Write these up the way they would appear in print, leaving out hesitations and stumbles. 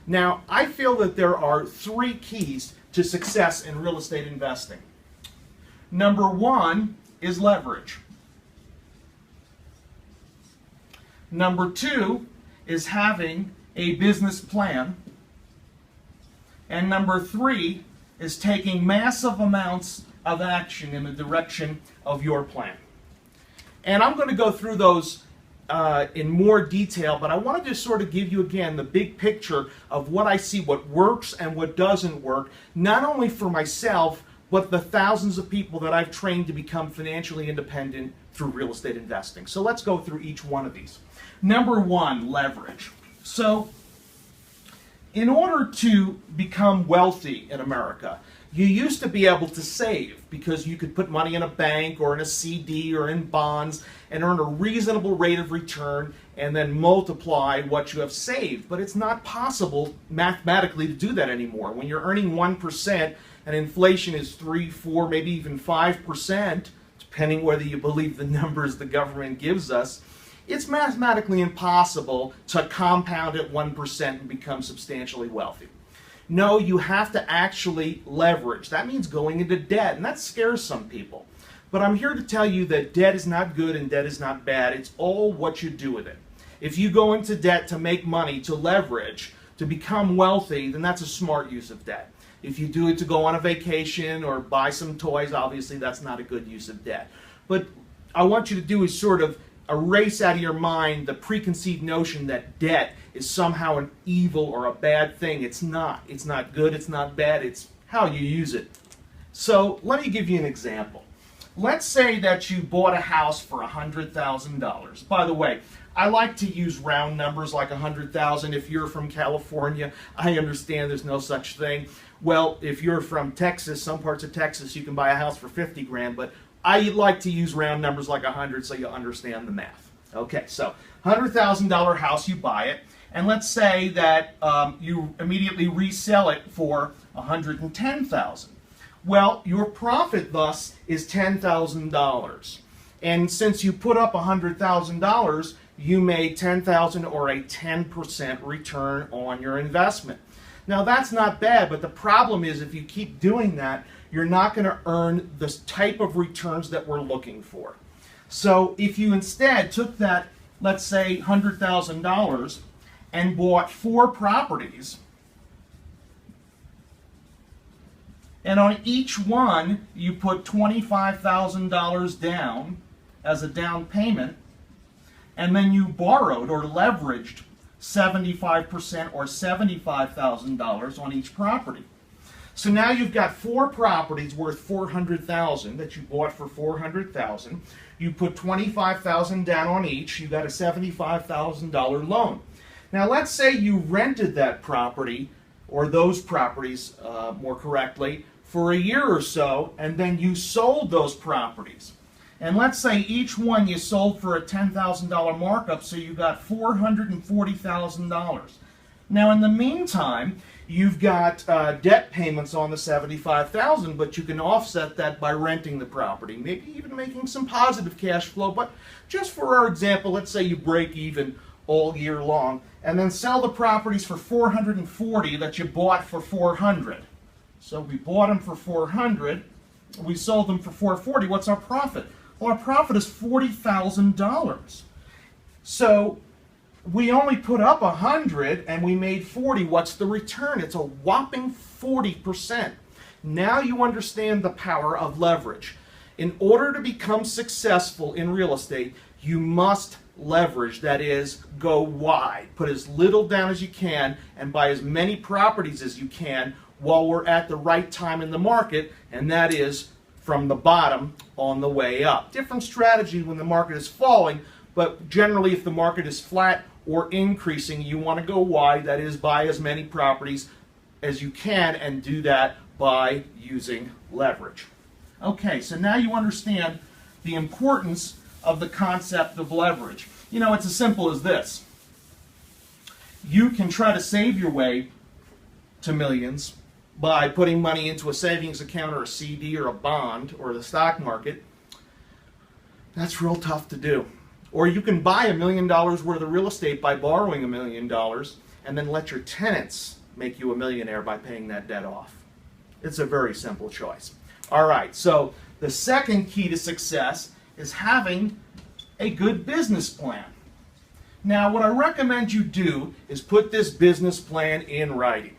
Now, I feel that there are three keys to success in real estate investing. Number one is leverage. Number two is having a business plan. And number three is taking massive amounts of action in the direction of your plan. And I'm going to go through those in more detail, but I wanted to sort of give you again the big picture of what I see, what works and what doesn't work, not only for myself, but the thousands of people that I've trained to become financially independent through real estate investing. So let's go through each one of these. Number one, leverage. So in order to become wealthy in America, you used to be able to save because you could put money in a bank or in a CD or in bonds and earn a reasonable rate of return and then multiply what you have saved. But it's not possible mathematically to do that anymore. When you're earning 1% and inflation is 3, 4, maybe even 5%, depending whether you believe the numbers the government gives us, it's mathematically impossible to compound at 1% and become substantially wealthy. No, you have to actually leverage. That means going into debt, and that scares some people. But I'm here to tell you that debt is not good and debt is not bad. It's all what you do with it. If you go into debt to make money, to leverage, to become wealthy, then that's a smart use of debt. If you do it to go on a vacation or buy some toys, obviously that's not a good use of debt. But I want you to do is sort of erase out of your mind the preconceived notion that debt is somehow an evil or a bad thing. It's not. It's not good, it's not bad, it's how you use it. So let me give you an example. Let's say that you bought a house for $100,000. By the way, I like to use round numbers like 100,000. If you're from California, I understand there's no such thing. Well, if you're from Texas, some parts of Texas, you can buy a house for 50 grand, but I like to use round numbers like 100 so you understand the math. Okay, so $100,000 house, you buy it, and let's say that you immediately resell it for $110,000. Well, your profit thus is $10,000. And since you put up $100,000, you made $10,000 or a 10% return on your investment. Now that's not bad, but the problem is if you keep doing that, you're not going to earn the type of returns that we're looking for. So if you instead took that, let's say, $100,000 and bought 4 properties, and on each one you put $25,000 down as a down payment, and then you borrowed or leveraged 75% or $75,000 on each property. So now you've got 4 properties worth $400,000 that you bought for $400,000. You put $25,000 down on each. You got a $75,000 loan. Now let's say you rented that property, or those properties more correctly, for a year or so, and then you sold those properties. And let's say each one you sold for a $10,000 markup, so you got $440,000. Now in the meantime, you've got debt payments on the $75,000, but you can offset that by renting the property, maybe even making some positive cash flow. But just for our example, let's say you break even all year long, and then sell the properties for $440 that you bought for $400. So we bought them for $400, we sold them for $440. What's our profit? Well, our profit is $40,000. So we only put up 100 and we made 40. What's the return? It's a whopping 40%. Now you understand the power of leverage. In order to become successful in real estate, you must leverage. That is, go wide. Put as little down as you can and buy as many properties as you can while we're at the right time in the market, and that is from the bottom on the way up. Different strategy when the market is falling, but generally if the market is flat or increasing, you want to go wide. That is, buy as many properties as you can, and do that by using leverage. Okay, so now you understand the importance of the concept of leverage. You know, it's as simple as this. You can try to save your way to millions by putting money into a savings account or a CD or a bond or the stock market. That's real tough to do. Or you can buy $1 million worth of real estate by borrowing $1 million and then let your tenants make you a millionaire by paying that debt off. It's a very simple choice. All right, so the second key to success is having a good business plan. Now, what I recommend you do is put this business plan in writing.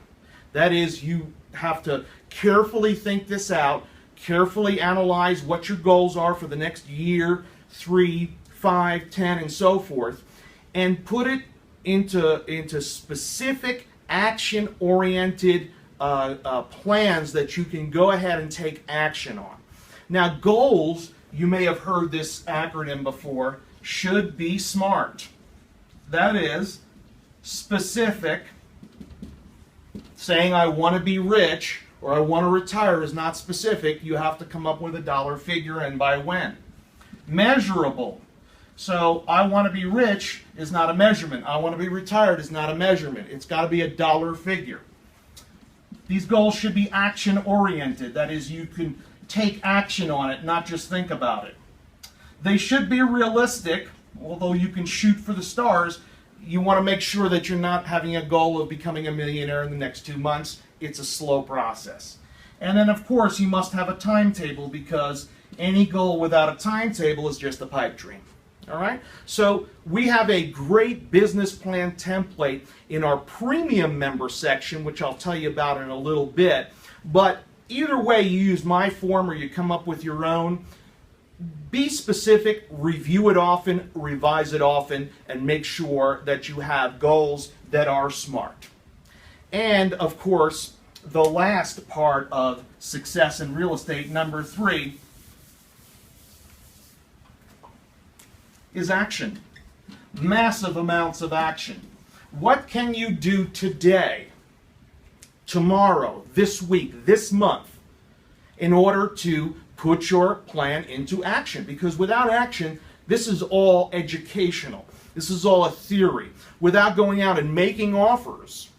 That is, you have to carefully think this out, carefully analyze what your goals are for the next year, 3, 5, 10, and so forth, and put it into specific action-oriented plans that you can go ahead and take action on. Now, goals, you may have heard this acronym before, should be SMART. That is, specific. Saying I want to be rich or I want to retire is not specific. You have to come up with a dollar figure and by when. Measurable. So I want to be rich is not a measurement. I want to be retired is not a measurement. It's got to be a dollar figure. These goals should be action oriented. That is, you can take action on it, not just think about it. They should be realistic. Although you can shoot for the stars, you want to make sure that you're not having a goal of becoming a millionaire in the next 2 months. It's a slow process. And then, of course, you must have a timetable, because any goal without a timetable is just a pipe dream. All right? So we have a great business plan template in our premium member section, which I'll tell you about in a little bit. But either way, you use my form or you come up with your own. Be specific, review it often, revise it often, and make sure that you have goals that are SMART. And, of course, the last part of success in real estate, number 3, is action. Massive amounts of action. What can you do today, tomorrow, this week, this month, in order to put your plan into action? Because without action, this is all educational. This is all a theory. Without going out and making offers,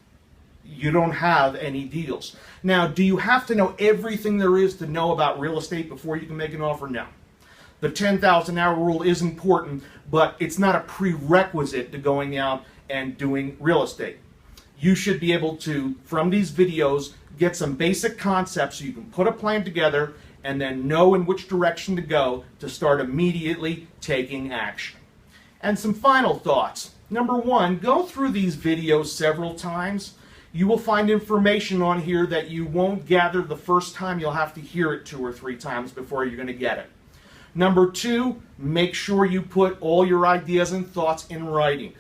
you don't have any deals. Now, do you have to know everything there is to know about real estate before you can make an offer? No. The 10,000 hour rule is important, but it's not a prerequisite to going out and doing real estate. You should be able to, from these videos, get some basic concepts so you can put a plan together and then know in which direction to go to start immediately taking action. And some final thoughts. Number 1, go through these videos several times. You will find information on here that you won't gather the first time. You'll have to hear it 2 or 3 times before you're going to get it. Number 2, make sure you put all your ideas and thoughts in writing.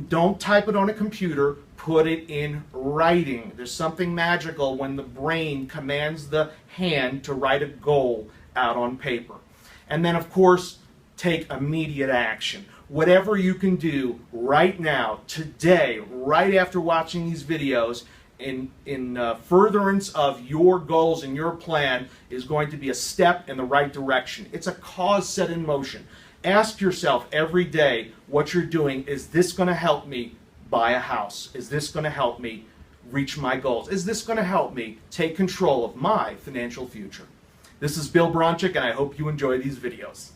Don't type it on a computer, put it in writing. There's something magical when the brain commands the hand to write a goal out on paper. And then, of course, take immediate action. Whatever you can do right now, today, right after watching these videos, in furtherance of your goals and your plan, is going to be a step in the right direction. It's a cause set in motion. Ask yourself every day what you're doing. Is this going to help me buy a house? Is this going to help me reach my goals? Is this going to help me take control of my financial future? This is Bill Bronchick, and I hope you enjoy these videos.